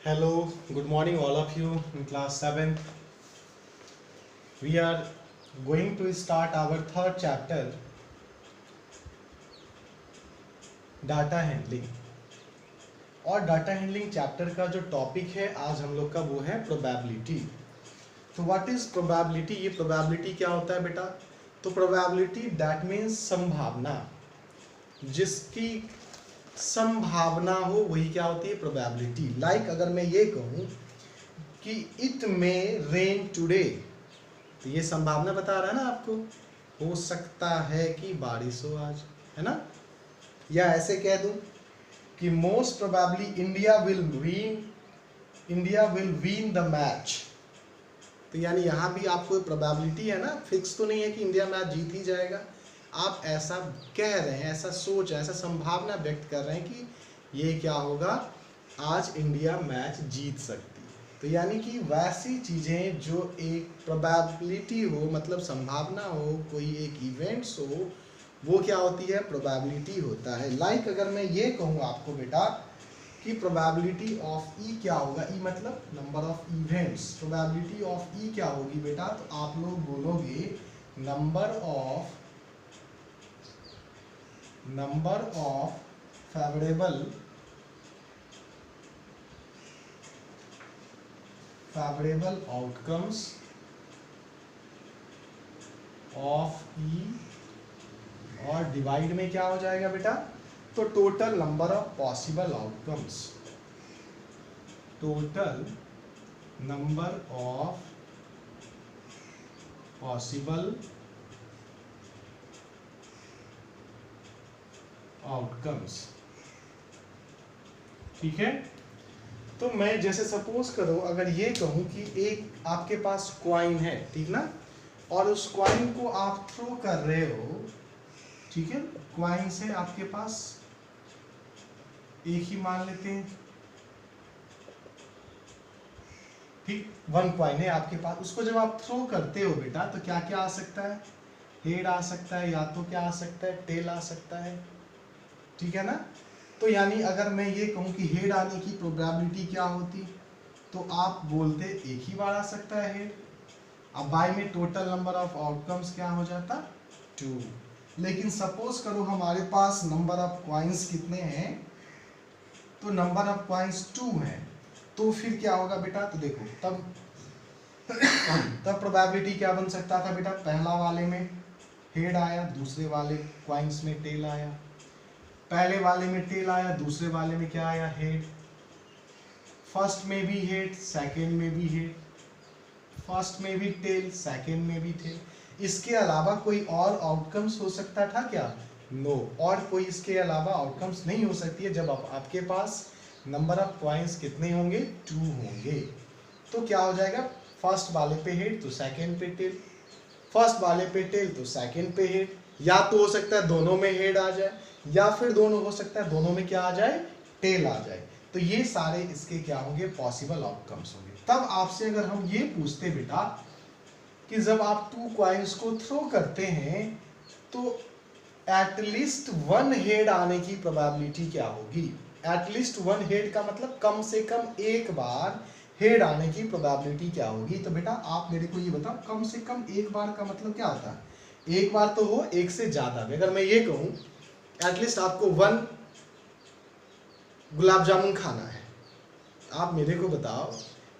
Hello, good morning, all of you in class 7th. We are going to start our third chapter, data handling. और data handling chapter का जो topic है आज हम लोग का वो है प्रोबेबिलिटी. तो व्हाट इज प्रोबेबिलिटी? ये प्रोबेबिलिटी क्या होता है बेटा? तो प्रोबेबिलिटी दैट मीन्स संभावना, जिसकी संभावना हो वही क्या होती है? प्रोबेबिलिटी. लाइक अगर मैं ये कहूँ कि इट मे रेन टुडे, तो ये संभावना बता रहा है ना आपको, हो सकता है कि बारिश हो आज, है ना? या ऐसे कह दूं कि most probably India will win the match. तो यानी यहाँ भी आपको प्रोबेबिलिटी है ना, फिक्स तो नहीं है कि इंडिया मैच जीत ही जाएगा. आप ऐसा कह रहे हैं, ऐसा सोच, ऐसा संभावना व्यक्त कर रहे हैं कि ये क्या होगा, आज इंडिया मैच जीत सकती है. तो यानी कि वैसी चीज़ें जो एक प्रोबेबिलिटी हो, मतलब संभावना हो, कोई एक इवेंट्स हो, वो क्या होती है? प्रोबेबिलिटी होता है. लाइक अगर मैं ये कहूँ आपको बेटा कि प्रोबेबिलिटी ऑफ ई क्या होगा, ई मतलब number of events, probability of E क्या होगी बेटा? तो आप लोग बोलोगे number of favorable outcomes of E, और डिवाइड में क्या हो जाएगा बेटा? तो total number of possible outcomes, total number of possible outcomes. ठीक है. तो मैं जैसे सपोज करो अगर ये कहूँ कि एक आपके पास क्वाइन है, ठीक ना, और उस क्वाइन को आप थ्रो कर रहे हो, ठीक है, क्वाइन से आपके पास एक ही मान लेते हैं, ठीक, वन क्वाइन है आपके पास. उसको जब आप थ्रो करते हो बेटा तो क्या क्या आ सकता है? हेड आ सकता है, या तो क्या आ सकता है? टेल आ सकता है. ठीक है ना. तो यानी अगर मैं ये कहूँ कि हेड आने की प्रोबेबिलिटी क्या होती, तो आप बोलते एक ही बार आ सकता है हेड. अब बाय में टोटल नंबर ऑफ आउटकम्स क्या हो जाता? 2. लेकिन सपोज करो हमारे पास नंबर ऑफ क्वाइंस कितने हैं? तो नंबर ऑफ क्वाइंस 2 हैं. तो फिर क्या होगा बेटा? तो देखो तब प्रोबेबिलिटी क्या बन सकता था बेटा? पहला वाले में हेड आया, दूसरे वाले क्वाइंस में टेल आया. पहले वाले में टेल आया, दूसरे वाले में क्या आया? हेड. फर्स्ट में भी हेड, सेकंड में भी हेड, फर्स्ट में भी टेल, सेकंड में भी टेल. इसके अलावा कोई और आउटकम्स हो सकता था क्या? नो. और कोई इसके अलावा आउटकम्स नहीं हो सकती है. जब आपके पास नंबर ऑफ क्वाइंस कितने होंगे? 2 होंगे. तो क्या हो जाएगा? फर्स्ट वाले पे हेड तो सेकंड पे टेल, फर्स्ट वाले पे टेल तो सेकंड पे हेड. या तो हो सकता है दोनों में हेड आ जाए, या फिर दोनों हो सकता है दोनों में क्या आ जाए? टेल आ जाए. तो ये सारे इसके क्या होंगे? पॉसिबल आउटकम्स होंगे. तब आपसे अगर हम ये पूछते बेटा कि जब आप 2 क्वाइंस को थ्रो करते हैं तो एटलीस्ट 1 हेड आने की प्रोबेबिलिटी क्या होगी? एटलीस्ट 1 हेड का मतलब कम से कम एक बार हेड आने की प्रोबेबिलिटी क्या होगी? तो बेटा आप मेरे को ये बताओ, कम से कम एक बार का मतलब क्या होता है? एक बार तो हो, एक से ज्यादा भी. अगर मैं ये कहूँ एटलीस्ट आपको 1 गुलाब जामुन खाना है, आप मेरे को बताओ,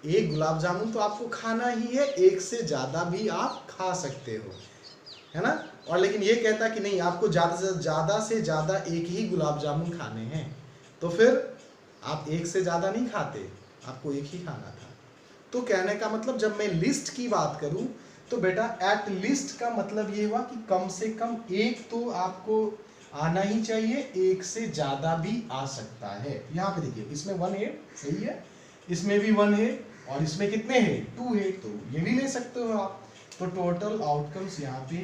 एक गुलाब जामुन तो आपको खाना ही है, एक से ज़्यादा भी आप खा सकते हो, है ना. और लेकिन ये कहता कि नहीं, आपको ज़्यादा से ज़्यादा एक ही गुलाब जामुन खाने हैं, तो फिर आप एक से ज़्यादा नहीं खाते, आपको एक ही खाना था. तो कहने का मतलब जब मैं लिस्ट की बात करूं तो बेटा एट लिस्ट का मतलब ये हुआ कि कम से कम एक तो आपको आना ही चाहिए, एक से ज्यादा भी आ सकता है. यहाँ पे देखिए इसमें 1 हेड सही है, इसमें भी 1 हेड, और इसमें कितने हेड? 2 हेड. तो ये भी ले सकते हो आप. तो टोटल आउटकम्स यहाँ पे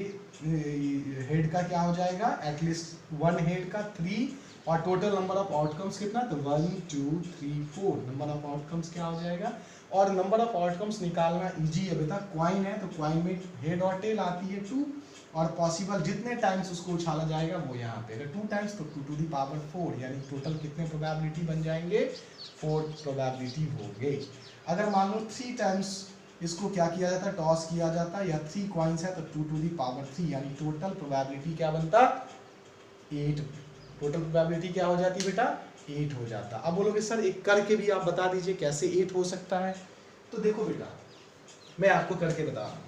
हेड का क्या हो जाएगा? एटलीस्ट 1 हेड का 3, और टोटल नंबर ऑफ आउटकम्स कितना? तो 1 2 3 4 नंबर ऑफ आउटकम्स क्या हो जाएगा? और नंबर ऑफ आउटकम्स निकालना इजी है बेटा. क्वाइन है तो क्वाइन में हेड और टेल आती है 2, और पॉसिबल जितने टाइम्स उसको उछाला जाएगा वो यहाँ पे, अगर 2 टाइम्स तो 2 टू दी पावर 4, यानी टोटल कितने प्रोबेबिलिटी बन जाएंगे, 4 प्रोबेबिलिटी होंगे। अगर मान लो 3 टाइम्स इसको क्या किया जाता है, टॉस किया जाता है, या 3 कॉइन्स है तो 2 टू दी पावर 3, यानी टोटल प्रोबेबिलिटी क्या बनता, 8। टोटल प्रोबेबिलिटी क्या हो जाती बेटा, 8 हो जाता। अब बोलोगे सर एक करके भी आप बता दीजिए कैसे 8 हो सकता है। तो देखो बेटा मैं आपको करके बता रहा हूं।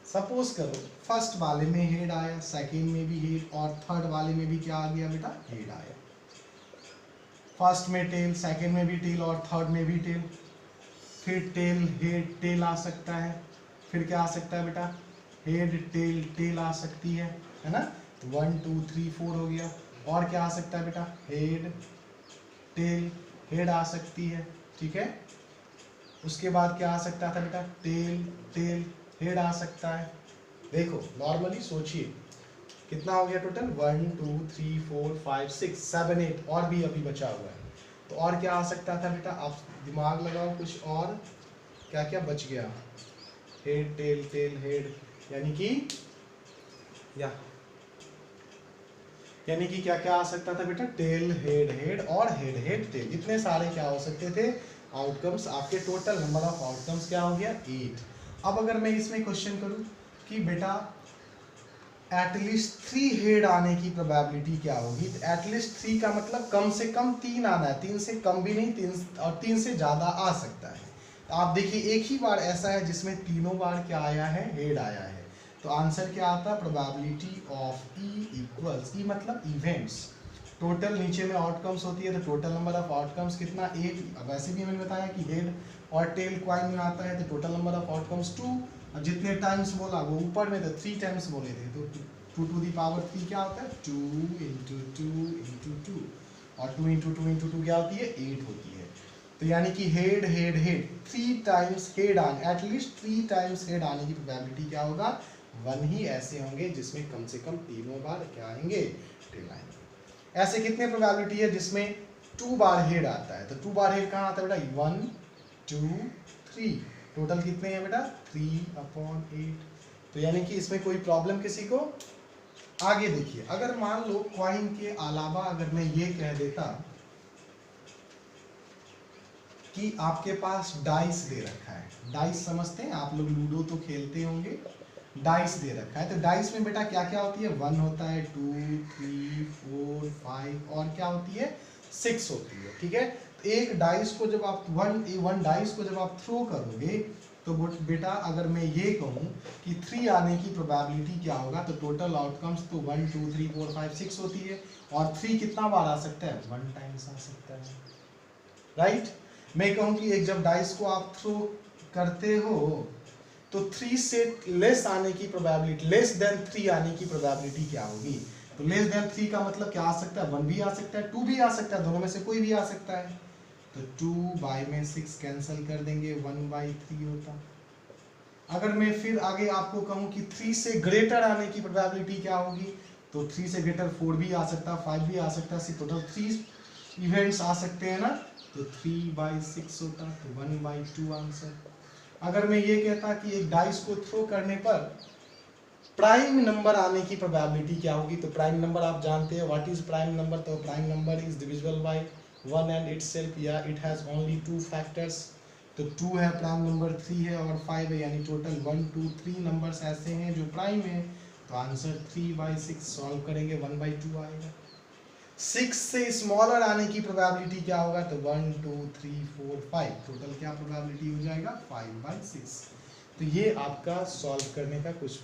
सपोज करो फर्स्ट वाले में हेड आया, सेकंड में भी हेड, और थर्ड वाले में भी क्या आ गया बेटा, हेड आया। फर्स्ट में टेल, सेकंड में भी टेल, और थर्ड में भी टेल। फिर टेल हेड टेल आ सकता है, फिर क्या आ सकता है बेटा, हेड टेल टेल आ सकती है ना। तो 1 2 3 4 हो गया। और क्या आ सकता है बेटा, हेड टेल हेड आ सकती है, ठीक है। उसके बाद क्या आ सकता था बेटा, टेल टेल हेड आ सकता है। देखो नॉर्मली सोचिए कितना हो गया टोटल, 1 2 3 4 5 6 7 8, और भी अभी बचा हुआ है। तो और क्या आ सकता था बेटा, आप दिमाग लगाओ कुछ और क्या क्या बच गया, हेड टेल टेल हेड, यानी कि क्या क्या आ सकता था बेटा, टेल हेड हेड और हेड हेड टेल, इतने सारे क्या हो सकते थे आउटकम्स। आपके टोटल नंबर ऑफ आउटकम्स क्या हो गया, 8। अब अगर मैं इसमें क्वेश्चन करूं कि बेटा एटलीस्ट 3 हेड आने की प्रोबेबिलिटी क्या होगी, तो एटलीस्ट 3 का मतलब कम से कम 3 आना है, 3 से कम भी नहीं, 3 और 3 से ज़्यादा आ सकता है। तो आप देखिए एक ही बार ऐसा है जिसमें तीनों बार क्या आया है, हेड आया है। तो आंसर क्या आता है, प्रोबेबिलिटी ऑफ ई इक्वल्स, ई मतलब इवेंट्स, टोटल नीचे में आउटकम्स होती है तो टोटल नंबर ऑफ आउटकम्स कितना, 8। वैसे भी मैंने बताया कि हेड और टेल क्वाइन में आता है तो टोटल नंबर ऑफ आउटकम्स 2, और जितने टाइम्स बोला वो ऊपर में तो 3 टाइम्स बोले थे, तो 2 टू दी पावर 3 क्या होता है, 2 इंटू 2, और 2 इंटू 2 क्या होती है, 8 होती है। तो यानी कि head head head 3 times head आने, एटलीस्ट 3 टाइम्स हेड आने की प्रोबेबिलिटी क्या होगा, 1 ही ऐसे होंगे जिसमें कम से कम तीनों बार क्या आएंगे, टेल आएंगे। ऐसे कितने प्रोबेबिलिटी है जिसमें 2 बार हेड आता है, तो 2 बार हेड कहाँ आता है बेटा, 1 2 3, टोटल कितने हैं बेटा, 3/8। तो यानी कि इसमें कोई प्रॉब्लम किसी को। आगे देखिए अगर मान लो क्वाइन के अलावा अगर मैं ये कह देता कि आपके पास डाइस दे रखा है, डाइस समझते हैं आप लोग, लूडो तो खेलते होंगे, डाइस दे रखा है। तो डाइस में बेटा क्या क्या होती है, 1 होता है, 2 3 4 5 और क्या होती है, 6 होती है, ठीक है। तो एक डाइस को जब आप वन डाइस को जब आप थ्रो करोगे तो बेटा अगर मैं ये कहूँ कि 3 आने की प्रोबेबिलिटी क्या होगा, तो टोटल आउटकम्स तो 1 2 3 4 5 6 होती है, और 3 कितना बार आ सकता है, 1 टाइम्स आ सकता है, राइट। मैं कहूँ कि एक जब डाइस को आप थ्रो करते हो तो 3 से लेस आने की प्रोबेबिलिटी, लेस देन 3 आने की प्रोबेबिलिटी क्या होगी, तो लेस देन 3 का मतलब क्या आ सकता है, 1 भी आ सकता है, 2 भी आ सकता है, दोनों में से कोई भी आ सकता है। तो 2 बाई में 6 कैंसिल कर देंगे, 1/3 होता। अगर मैं फिर आगे आपको कहूँ कि 3 से ग्रेटर आने की प्रोबेबिलिटी क्या होगी, तो 3 से ग्रेटर 4 भी आ सकता है, 5 भी आ सकता है, टोटल 3 इवेंट्स आ सकते हैं ना, तो 3/6 होता, तो 1/2 आंसर। अगर मैं ये कहता कि एक डाइस को थ्रो करने पर प्राइम नंबर आने की प्रोबेबिलिटी क्या होगी, तो प्राइम नंबर आप जानते हैं व्हाट इज प्राइम नंबर, तो prime number is divisible by 1 and itself, या इट हैज ओनली 2 फैक्टर्स। तो 2 है प्राइम नंबर, 3 है और 5 है, यानी टोटल 1 2 3 नंबर्स ऐसे हैं जो प्राइम है। तो आंसर 3/6 सॉल्व करेंगे, 1/2 आएगा। 6 से स्मॉलर आने की प्रोबेबिलिटी क्या होगा, तो 1 2 3 4 5, टोटल क्या प्रोबेबिलिटी हो जाएगा, 5/6। तो ये आपका सॉल्व करने का कुछ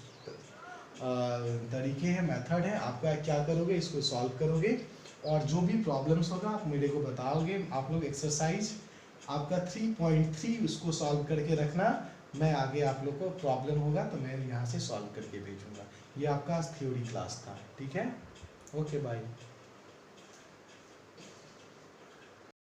तरीके हैं, मेथड है। आपका क्या करोगे, इसको सॉल्व करोगे और जो भी प्रॉब्लम्स होगा आप मेरे को बताओगे। आप लोग एक्सरसाइज आपका 3.3 उसको सॉल्व करके रखना, मैं आगे आप लोग को प्रॉब्लम होगा तो मैं यहाँ से सॉल्व करके भेजूंगा। ये आपका थ्योरी क्लास था, ठीक है, ओके बाय।